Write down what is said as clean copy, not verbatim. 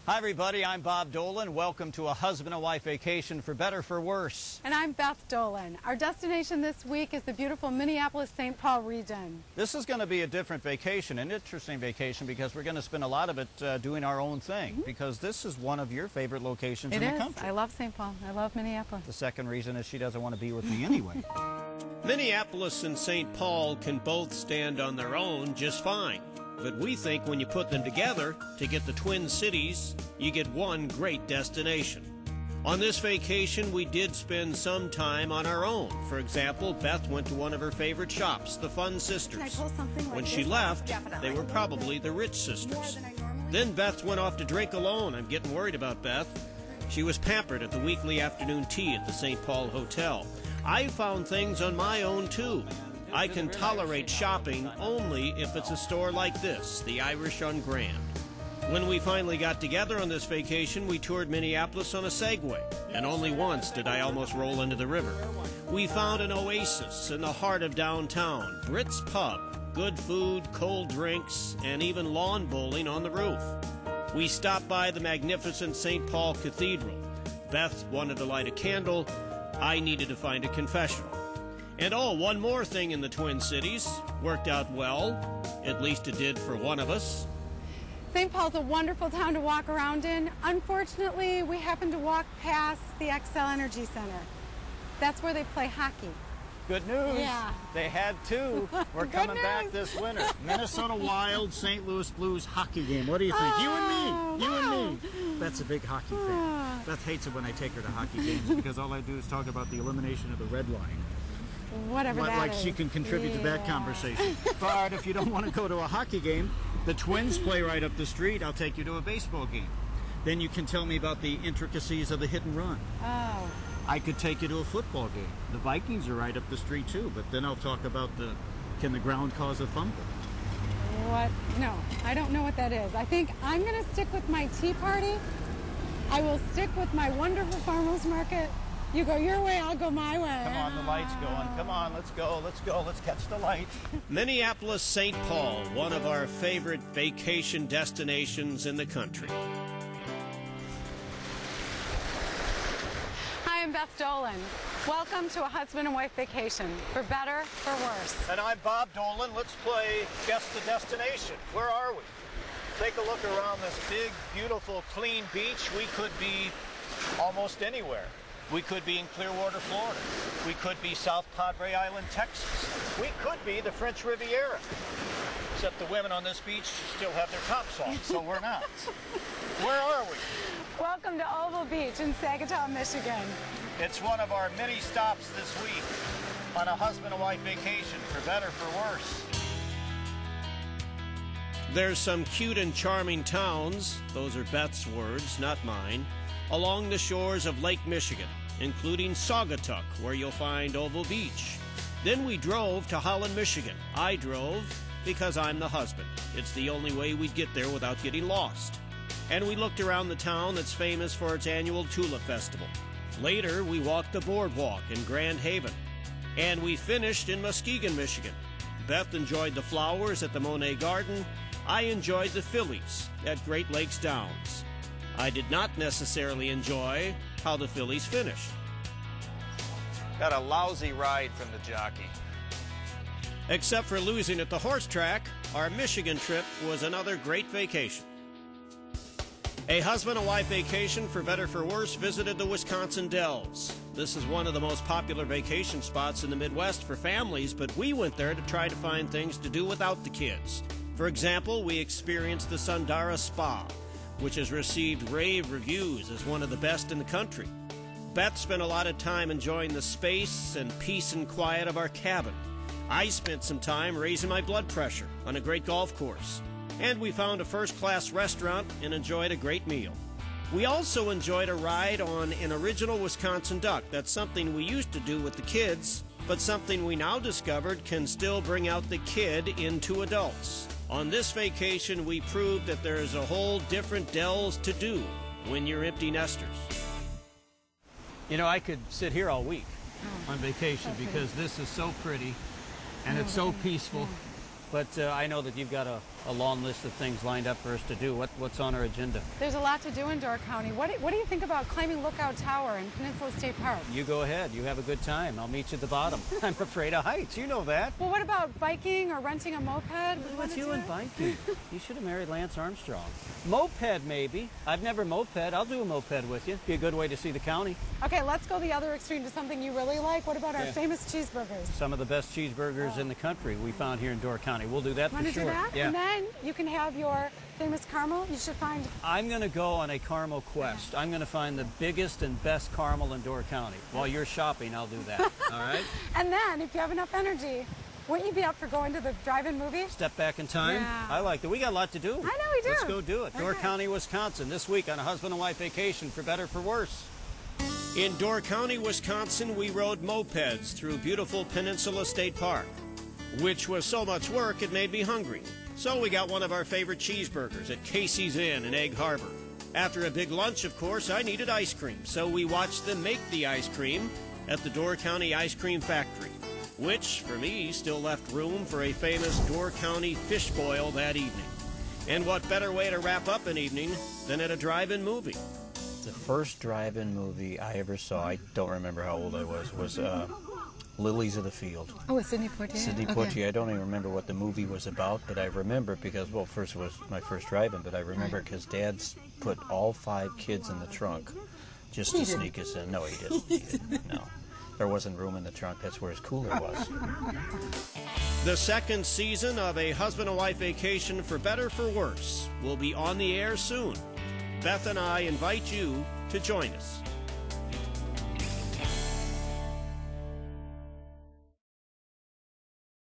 Hi everybody, I'm Bob Dolan. Welcome to a husband and wife vacation for better for worse. And I'm Beth Dolan. Our destination this week is the beautiful Minneapolis-St. Paul region. This is going to be a different vacation, an interesting vacation, because we're going to spend a lot of it doing our own thing, because this is one of your favorite locations in the country. I love St. Paul. I love Minneapolis. The second reason is she doesn't want to be with me anyway. Minneapolis and St. Paul can both stand on their own just fine. But we think when you put them together to get the Twin Cities, you get one great destination. On this vacation, we did spend some time on our own. For example, Beth went to one of her favorite shops, the Fun Sisters. Can I pull something like when this? she left, Definitely. they were probably the Rich Sisters. More than I normally Then Beth went off to drink alone. I'm getting worried about Beth. She was pampered at the weekly afternoon tea at the St. Paul Hotel. I found things on my own, too. I can tolerate shopping only if it's a store like this, the Irish on Grand. When we finally got together on this vacation, we toured Minneapolis on a Segway, and only once did I almost roll into the river. We found an oasis in the heart of downtown, Britt's Pub, good food, cold drinks, and even lawn bowling on the roof. We stopped by the magnificent St. Paul Cathedral. Beth wanted to light a candle. I needed to find a confessional. And oh, one more thing in the Twin Cities. Worked out well. At least it did for one of us. St. Paul's a wonderful town to walk around in. Unfortunately, we happened to walk past the XL Energy Center. That's where they play hockey. Good news. Yeah. They had two. We're coming back this winter. Minnesota Wild, St. Louis Blues hockey game. What do you think? You and me. You and me. Beth's a big hockey fan. Beth hates it when I take her to hockey games because all I do is talk about the elimination of the red line. Whatever that like is. she can contribute to that conversation. But if you don't want to go to a hockey game, the Twins play right up the street. I'll take you to a baseball game. Then you can tell me about the intricacies of the hit and run. Oh. I could take you to a football game. The Vikings are right up the street too, but then I'll talk about can the ground cause a fumble? What? No, I don't know what that is. I think I'm going to stick with my tea party. I will stick with my wonderful farmers market. You go your way, I'll go my way. Come on, the light's going. Come on, let's go, let's go, let's catch the light. Minneapolis, St. Paul, one of our favorite vacation destinations in the country. Hi, I'm Beth Dolan. Welcome to a husband and wife vacation, for better, for worse. And I'm Bob Dolan. Let's play Guess the Destination. Where are we? Take a look around this big, beautiful, clean beach. We could be almost anywhere. We could be in Clearwater, Florida. We could be South Padre Island, Texas. We could be the French Riviera. Except the women on this beach still have their tops off, so we're not. Where are we?'t to Oval Beach in Saginaw, Michigan. It's one of our many stops this week on a husband and wife vacation, for better, for worse. There's some cute and charming towns, those are Beth's words, not mine, along the shores of Lake Michigan, including Saugatuck, where you'll find Oval Beach. Then we drove to Holland, Michigan. I drove because I'm the husband. It's the only way we'd get there without getting lost. And we looked around the town that's famous for its annual Tulip Festival. Later, we walked the boardwalk in Grand Haven. And we finished in Muskegon, Michigan. Beth enjoyed the flowers at the Monet Garden. I enjoyed the Phillies at Great Lakes Downs. I did not necessarily enjoy how the Phillies finished. Got a lousy ride from the jockey. Except for losing at the horse track, our Michigan trip was another great vacation. A husband and wife vacation, for better for worse, visited the Wisconsin Dells. This is one of the most popular vacation spots in the Midwest for families, but we went there to try to find things to do without the kids. For example, we experienced the Sundara Spa, which has received rave reviews as one of the best in the country. Beth spent a lot of time enjoying the space and peace and quiet of our cabin. I spent some time raising my blood pressure on a great golf course. And we found a first-class restaurant and enjoyed a great meal. We also enjoyed a ride on an original Wisconsin duck. That's something we used to do with the kids, but something we now discovered can still bring out the kid into adults. On this vacation, we proved that there's a whole different Dells to do when you're empty nesters. You know, I could sit here all week on vacation because this is so pretty and it's so peaceful. But I know that you've got a long list of things lined up for us to do. What's on our agenda? There's a lot to do in Door County. What do you think about climbing Lookout Tower in Peninsula State Park? You go ahead. You have a good time. I'll meet you at the bottom. I'm afraid of heights. You know that. Well, what about biking or renting a moped? What's you and biking? You should have married Lance Armstrong. Moped, maybe. I've never moped. I'll do a moped with you. Be a good way to see the county. Okay, let's go the other extreme to something you really like. What about our famous cheeseburgers? Some of the best cheeseburgers in the country we found here in Door County. We'll do that for sure. Do that? Yeah. And then you can have your famous caramel. You should find... I'm going to go on a caramel quest. I'm going to find the biggest and best caramel in Door County. While you're shopping, I'll do that. All right? And then, if you have enough energy, wouldn't you be up for going to the drive-in movie? Step back in time? Yeah. I like that. We got a lot to do. I know we do. Let's go do it. Door County, Wisconsin, this week on a husband and wife vacation, for better, for worse. In Door County, Wisconsin, we rode mopeds through beautiful Peninsula State Park, which was so much work it made me hungry. So we got one of our favorite cheeseburgers at Casey's Inn in Egg Harbor. After a big lunch, of course, I needed ice cream, so we watched them make the ice cream at the Door County Ice Cream Factory, which, for me, still left room for a famous Door County fish boil that evening. And what better way to wrap up an evening than at a drive-in movie? The first drive-in movie I ever saw, I don't remember how old I was Lilies of the Field. Oh, with Sidney Poitier? Sidney Poitier. I don't even remember what the movie was about, but I remember because, well, first it was my first drive-in, but I remember because Dad's put all 5 kids in the trunk just to sneak us in. No, he didn't. He didn't. No. There wasn't room in the trunk. That's where his cooler was. The second season of A Husband and Wife Vacation, for better, for worse, will be on the air soon. Beth and I invite you to join us.